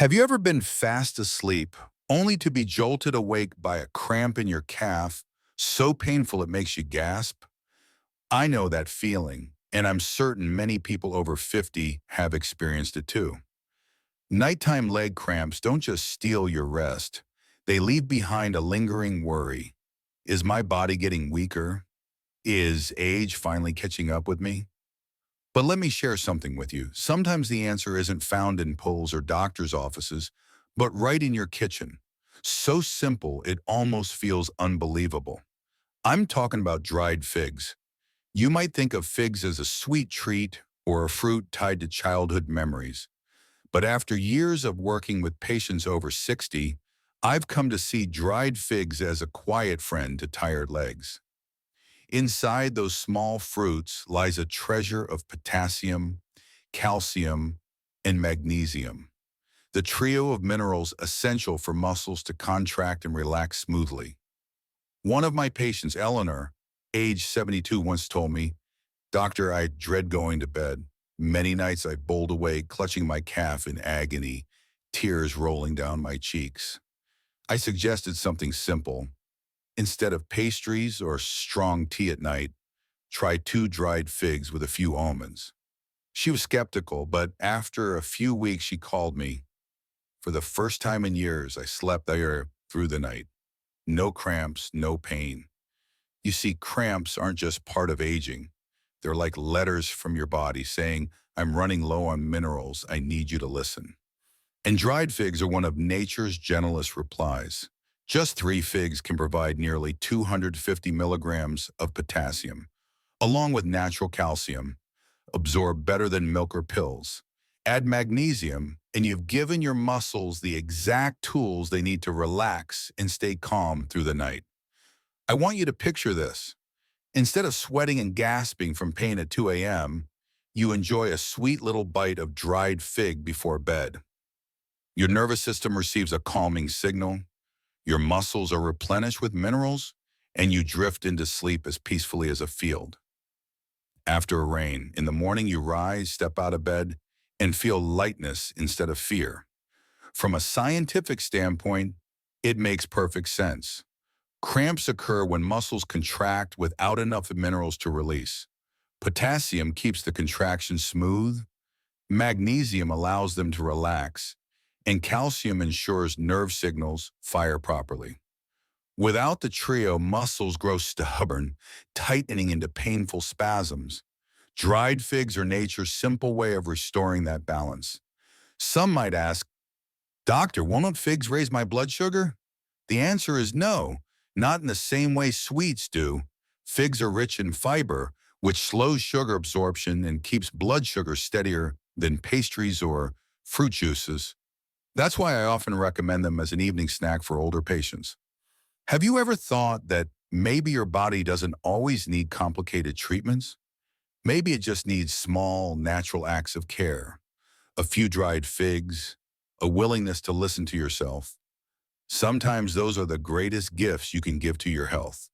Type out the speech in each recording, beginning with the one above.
Have you ever been fast asleep only to be jolted awake by a cramp in your calf so painful it makes you gasp? I know that feeling, and I'm certain many people over 50 have experienced it too. Nighttime leg cramps don't just steal your rest. They leave behind a lingering worry. Is my body getting weaker? Is age finally catching up with me? But let me share something with you. Sometimes the answer isn't found in polls or doctor's offices, but right in your kitchen. So simple, it almost feels unbelievable. I'm talking about dried figs. You might think of figs as a sweet treat or a fruit tied to childhood memories. But after years of working with patients over 60, I've come to see dried figs as a quiet friend to tired legs. Inside those small fruits lies a treasure of potassium, calcium, and magnesium, the trio of minerals essential for muscles to contract and relax smoothly. One of my patients, Eleanor, age 72, once told me, "Doctor, I dread going to bed. Many nights I bowled away, clutching my calf in agony, tears rolling down my cheeks." I suggested something simple. Instead of pastries or strong tea at night, try two dried figs with a few almonds. She was skeptical, but after a few weeks, she called me. For the first time in years, I slept there through the night. No cramps, no pain. You see, cramps aren't just part of aging. They're like letters from your body saying, "I'm running low on minerals. I need you to listen." And dried figs are one of nature's gentlest replies. Just 3 figs can provide nearly 250 milligrams of potassium, along with natural calcium, absorb better than milk or pills. Add magnesium, and you've given your muscles the exact tools they need to relax and stay calm through the night. I want you to picture this. Instead of sweating and gasping from pain at 2 a.m., you enjoy a sweet little bite of dried fig before bed. Your nervous system receives a calming signal, your muscles are replenished with minerals, and you drift into sleep as peacefully as a field. After a rain, in the morning you rise, step out of bed, and feel lightness instead of fear. From a scientific standpoint, it makes perfect sense. Cramps occur when muscles contract without enough minerals to release. Potassium keeps the contraction smooth, magnesium allows them to relax, and calcium ensures nerve signals fire properly. Without the trio, muscles grow stubborn, tightening into painful spasms. Dried figs are nature's simple way of restoring that balance. Some might ask, "Doctor, won't figs raise my blood sugar?" The answer is no, not in the same way sweets do. Figs are rich in fiber, which slows sugar absorption and keeps blood sugar steadier than pastries or fruit juices. That's why I often recommend them as an evening snack for older patients. Have you ever thought that maybe your body doesn't always need complicated treatments? Maybe it just needs small, natural acts of care, a few dried figs, a willingness to listen to yourself. Sometimes those are the greatest gifts you can give to your health.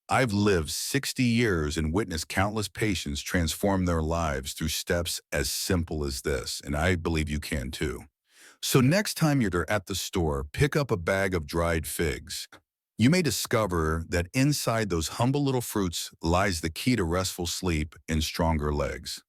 I've lived 60 years and witnessed countless patients transform their lives through steps as simple as this, and I believe you can too. So next time you're at the store, pick up a bag of dried figs. You may discover that inside those humble little fruits lies the key to restful sleep and stronger legs.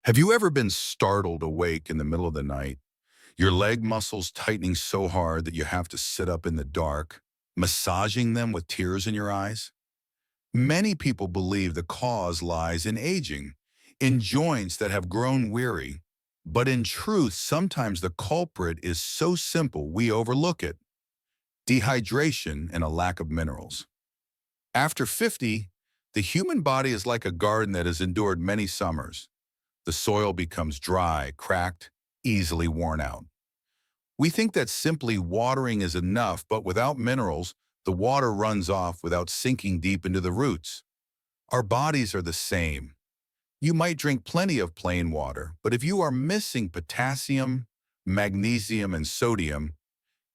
Have you ever been startled awake in the middle of the night, your leg muscles tightening so hard that you have to sit up in the dark, massaging them with tears in your eyes? Many people believe the cause lies in aging, in joints that have grown weary. But in truth, sometimes the culprit is so simple we overlook it: dehydration and a lack of minerals. After 50, the human body is like a garden that has endured many summers. The soil becomes dry, cracked, easily worn out. We think that simply watering is enough, but without minerals, the water runs off without sinking deep into the roots. Our bodies are the same. You might drink plenty of plain water, but if you are missing potassium, magnesium, and sodium,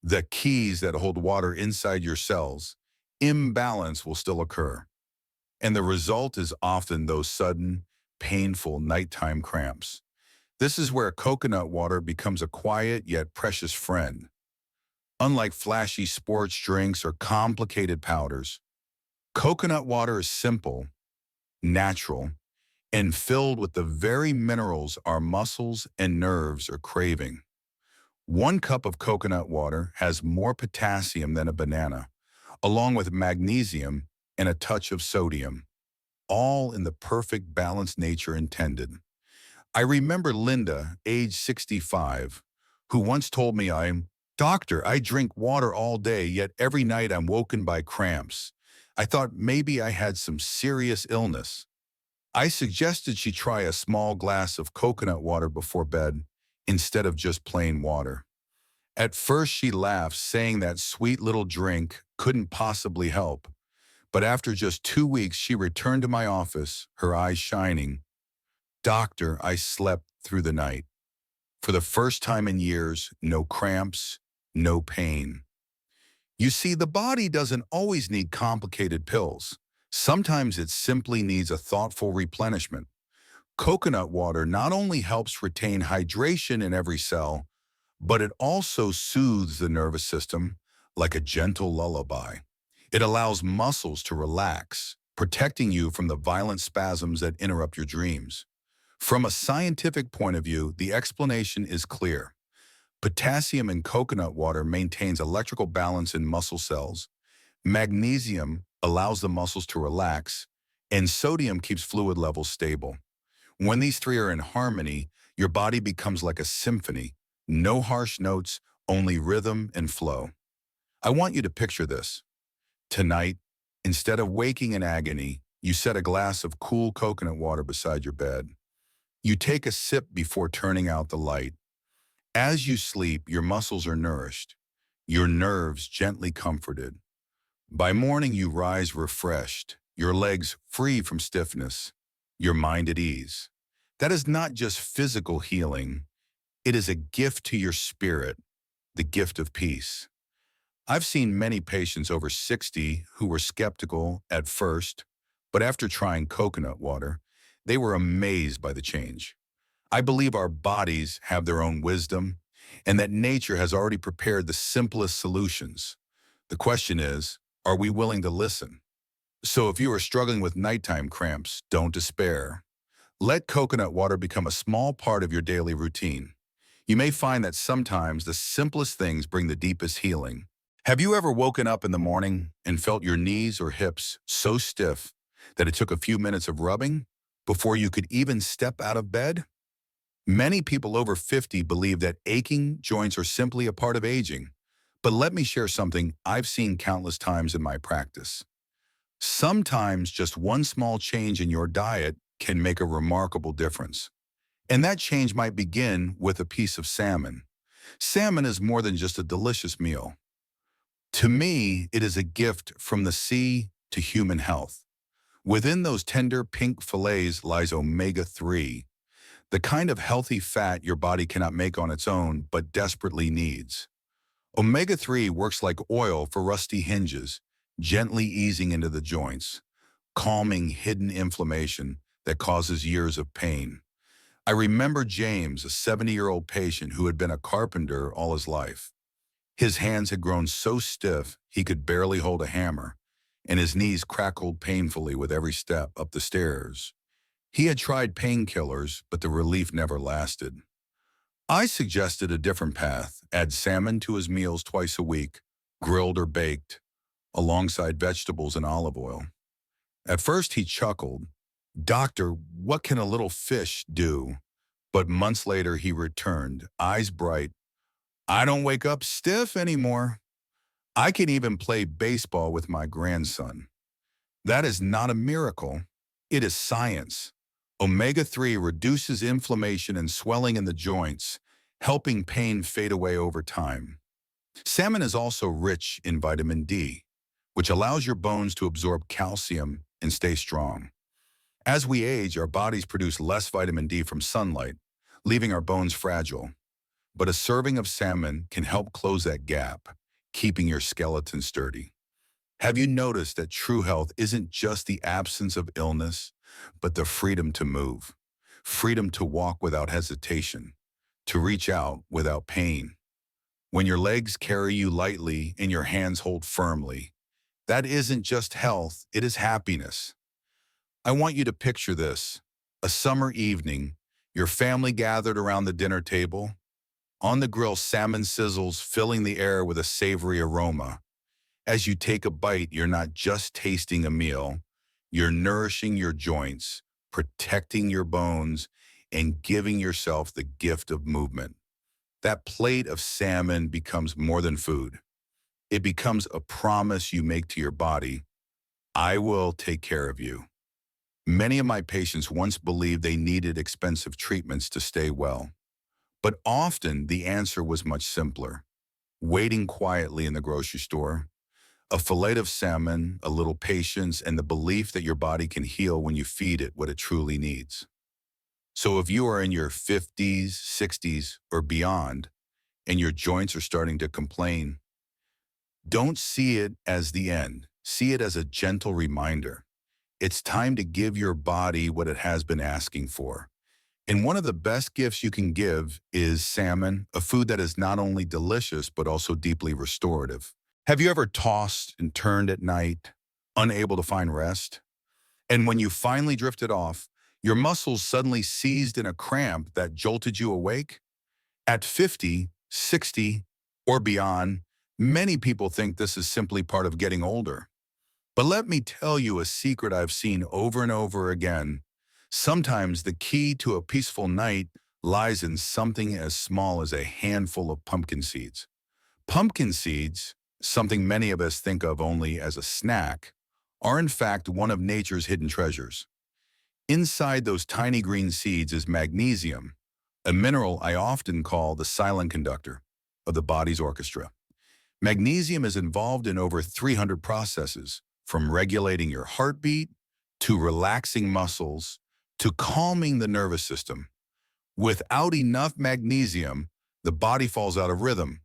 the keys that hold water inside your cells, imbalance will still occur. And the result is often those sudden, painful nighttime cramps. This is where coconut water becomes a quiet yet precious friend. Unlike flashy sports drinks or complicated powders, coconut water is simple, natural, and filled with the very minerals our muscles and nerves are craving. 1 cup of coconut water has more potassium than a banana, along with magnesium and a touch of sodium, all in the perfect balance nature intended. I remember Linda, age 65, who once told me, Doctor, I drink water all day, yet every night I'm woken by cramps. I thought maybe I had some serious illness. I suggested she try a small glass of coconut water before bed instead of just plain water. At first she laughed, saying that sweet little drink couldn't possibly help. But after just 2 weeks, she returned to my office, her eyes shining. Doctor, I slept through the night. For the first time in years, no cramps, no pain. You see, the body doesn't always need complicated pills. Sometimes it simply needs a thoughtful replenishment. Coconut water not only helps retain hydration in every cell, but it also soothes the nervous system like a gentle lullaby. It allows muscles to relax, protecting you from the violent spasms that interrupt your dreams. From a scientific point of view, the explanation is clear. Potassium in coconut water maintains electrical balance in muscle cells. Magnesium allows the muscles to relax, and sodium keeps fluid levels stable. When these three are in harmony, your body becomes like a symphony. No harsh notes, only rhythm and flow. I want you to picture this. Tonight, instead of waking in agony, you set a glass of cool coconut water beside your bed. You take a sip before turning out the light. As you sleep, your muscles are nourished, your nerves gently comforted. By morning, you rise refreshed, your legs free from stiffness, your mind at ease. That is not just physical healing. It is a gift to your spirit, the gift of peace. I've seen many patients over 60 who were skeptical at first, but after trying coconut water, they were amazed by the change. I believe our bodies have their own wisdom and that nature has already prepared the simplest solutions. The question is, are we willing to listen? So if you are struggling with nighttime cramps, don't despair. Let coconut water become a small part of your daily routine. You may find that sometimes the simplest things bring the deepest healing. Have you ever woken up in the morning and felt your knees or hips so stiff that it took a few minutes of rubbing before you could even step out of bed? Many people over 50 believe that aching joints are simply a part of aging. But let me share something I've seen countless times in my practice. Sometimes just one small change in your diet can make a remarkable difference. And that change might begin with a piece of salmon. Salmon is more than just a delicious meal. To me, it is a gift from the sea to human health. Within those tender pink fillets lies omega-3, the kind of healthy fat your body cannot make on its own but desperately needs. Omega-3 works like oil for rusty hinges, gently easing into the joints, calming hidden inflammation that causes years of pain. I remember James, a 70-year-old patient who had been a carpenter all his life. His hands had grown so stiff he could barely hold a hammer, and his knees crackled painfully with every step up the stairs. He had tried painkillers, but the relief never lasted. I suggested a different path: add salmon to his meals twice a week, grilled or baked, alongside vegetables and olive oil. At first he chuckled, "Doctor, what can a little fish do?" But months later he returned, eyes bright. "I don't wake up stiff anymore. I can even play baseball with my grandson." That is not a miracle. It is science. Omega-3 reduces inflammation and swelling in the joints, helping pain fade away over time. Salmon is also rich in vitamin D, which allows your bones to absorb calcium and stay strong. As we age, our bodies produce less vitamin D from sunlight, leaving our bones fragile. But a serving of salmon can help close that gap, keeping your skeleton sturdy. Have you noticed that true health isn't just the absence of illness, but the freedom to move, freedom to walk without hesitation, to reach out without pain? When your legs carry you lightly and your hands hold firmly, that isn't just health, it is happiness. I want you to picture this: a summer evening, your family gathered around the dinner table. On the grill, salmon sizzles, filling the air with a savory aroma. As you take a bite, you're not just tasting a meal, you're nourishing your joints, protecting your bones, and giving yourself the gift of movement. That plate of salmon becomes more than food. It becomes a promise you make to your body: I will take care of you. Many of my patients once believed they needed expensive treatments to stay well, but often the answer was much simpler: waiting quietly in the grocery store, a fillet of salmon, a little patience, and the belief that your body can heal when you feed it what it truly needs. So if you are in your 50s, 60s, or beyond, and your joints are starting to complain, don't see it as the end. See it as a gentle reminder. It's time to give your body what it has been asking for. And one of the best gifts you can give is salmon, a food that is not only delicious, but also deeply restorative. Have you ever tossed and turned at night, unable to find rest? And when you finally drifted off, your muscles suddenly seized in a cramp that jolted you awake? At 50, 60, or beyond, many people think this is simply part of getting older. But let me tell you a secret I've seen over and over again. Sometimes the key to a peaceful night lies in something as small as a handful of pumpkin seeds. Pumpkin seeds, something many of us think of only as a snack, are in fact one of nature's hidden treasures. Inside those tiny green seeds is magnesium, a mineral I often call the silent conductor of the body's orchestra. Magnesium is involved in over 300 processes, from regulating your heartbeat to relaxing muscles to calming the nervous system. Without enough magnesium, the body falls out of rhythm,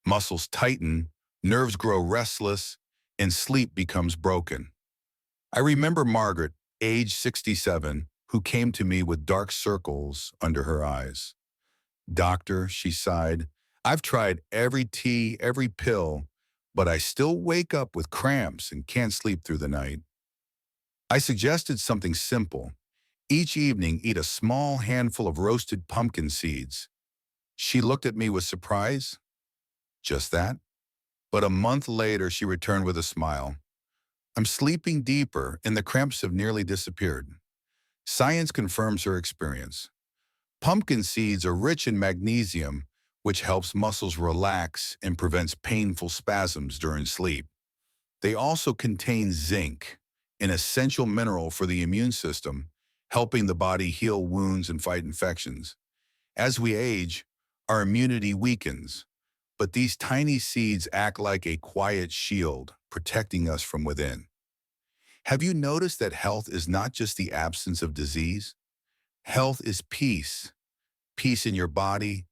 muscles tighten, nerves grow restless, and sleep becomes broken. I remember Margaret, age 67, who came to me with dark circles under her eyes. "Doctor," she sighed, "I've tried every tea, every pill, but I still wake up with cramps and can't sleep through the night." I suggested something simple. Each evening, eat a small handful of roasted pumpkin seeds. She looked at me with surprise. "Just that?" But a month later, she returned with a smile. "I'm sleeping deeper, and the cramps have nearly disappeared." Science confirms her experience. Pumpkin seeds are rich in magnesium, which helps muscles relax and prevents painful spasms during sleep. They also contain zinc, an essential mineral for the immune system, helping the body heal wounds and fight infections. As we age, our immunity weakens, but these tiny seeds act like a quiet shield, protecting us from within. Have you noticed that health is not just the absence of disease? Health is peace. Peace in your body,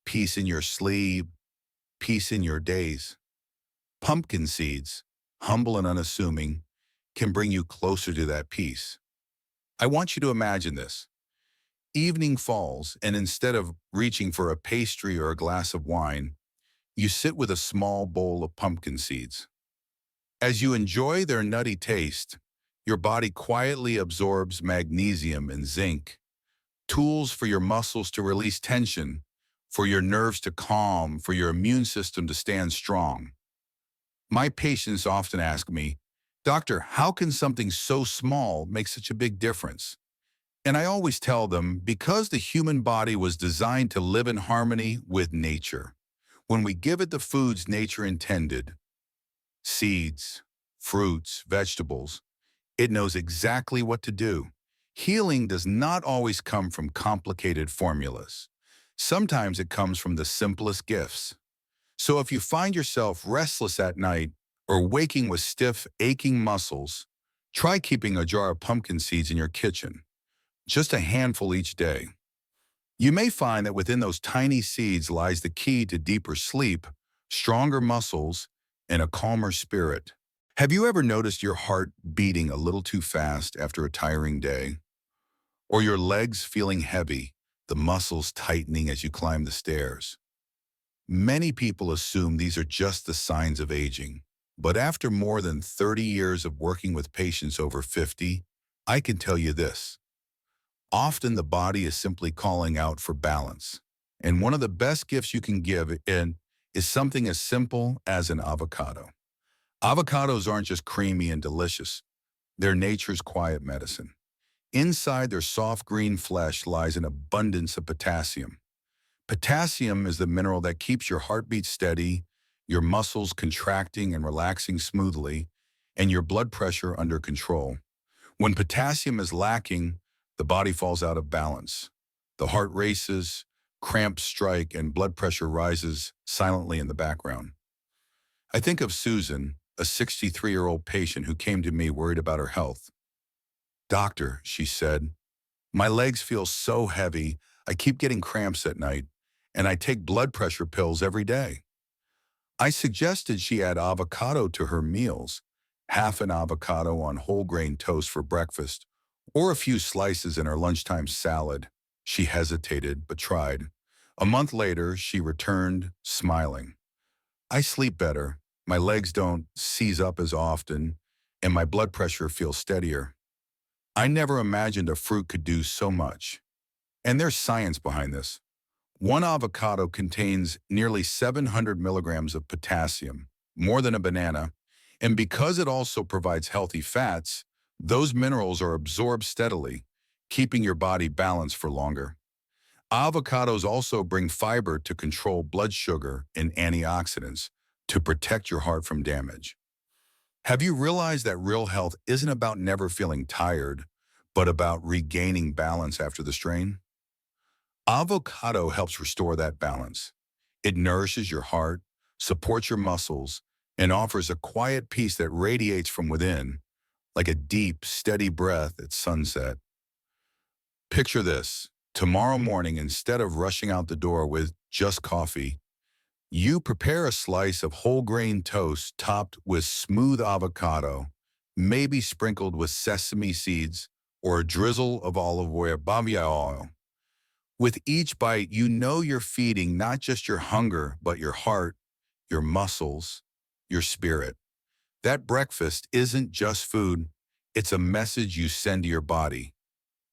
peace in your sleep, peace in your days. Pumpkin seeds, humble and unassuming, can bring you closer to that peace. I want you to imagine this. Evening falls, and instead of reaching for a pastry or a glass of wine, you sit with a small bowl of pumpkin seeds. As you enjoy their nutty taste, Your body quietly absorbs magnesium and zinc, tools for your muscles to release tension, for your nerves to calm, for your immune system to stand strong. My patients often ask me, "Doctor, how can something so small make such a big difference?" And I always tell them, because the human body was designed to live in harmony with nature. When we give it the foods nature intended, seeds, fruits, vegetables, it knows exactly what to do. Healing does not always come from complicated formulas. Sometimes it comes from the simplest gifts. So if you find yourself restless at night or waking with stiff, aching muscles, try keeping a jar of pumpkin seeds in your kitchen, just a handful each day. You may find that within those tiny seeds lies the key to deeper sleep, stronger muscles, and a calmer spirit. Have you ever noticed your heart beating a little too fast after a tiring day? Or your legs feeling heavy, the muscles tightening as you climb the stairs? Many people assume these are just the signs of aging. But after more than 30 years of working with patients over 50, I can tell you this. Often the body is simply calling out for balance. And one of the best gifts you can give in is something as simple as an avocado. Avocados aren't just creamy and delicious. They're nature's quiet medicine. Inside their soft green flesh lies an abundance of potassium. Potassium is the mineral that keeps your heartbeat steady, your muscles contracting and relaxing smoothly, and your blood pressure under control. When potassium is lacking, the body falls out of balance. The heart races, cramps strike, and blood pressure rises silently in the background. I think of Susan, a 63-year-old patient who came to me worried about her health. "Doctor," she said, "my legs feel so heavy, I keep getting cramps at night, and I take blood pressure pills every day." I suggested she add avocado to her meals, half an avocado on whole grain toast for breakfast, or a few slices in her lunchtime salad. She hesitated, but tried. A month later, she returned, smiling. "I sleep better, my legs don't seize up as often, and my blood pressure feels steadier." I never imagined a fruit could do so much. And there's science behind this. One avocado contains nearly 700 milligrams of potassium, more than a banana, and because it also provides healthy fats, those minerals are absorbed steadily, keeping your body balanced for longer. Avocados also bring fiber to control blood sugar and antioxidants to protect your heart from damage. Have you realized that real health isn't about never feeling tired, but about regaining balance after the strain? Avocado helps restore that balance. It nourishes your heart, supports your muscles, and offers a quiet peace that radiates from within, like a deep, steady breath at sunset. Picture this. Tomorrow morning, instead of rushing out the door with just coffee, you prepare a slice of whole grain toast topped with smooth avocado, maybe sprinkled with sesame seeds or a drizzle of olive oil. With each bite, you know you're feeding not just your hunger, but your heart, your muscles, your spirit. That breakfast isn't just food, it's a message you send to your body.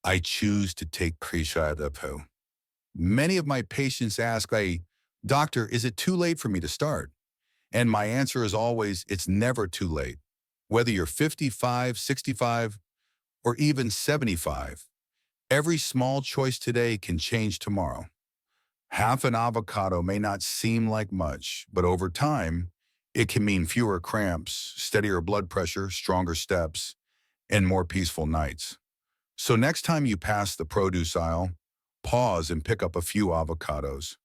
I choose to take Prishadapo. Many of my patients ask, "Doctor, is it too late for me to start?" And my answer is always, it's never too late. Whether you're 55, 65, or even 75, every small choice today can change tomorrow. Half an avocado may not seem like much, but over time, it can mean fewer cramps, steadier blood pressure, stronger steps, and more peaceful nights. So next time you pass the produce aisle, pause and pick up a few avocados.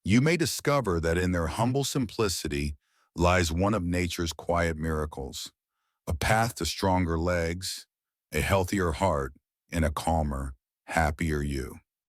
You may discover that in their humble simplicity lies one of nature's quiet miracles, a path to stronger legs, a healthier heart, and a calmer, happier you.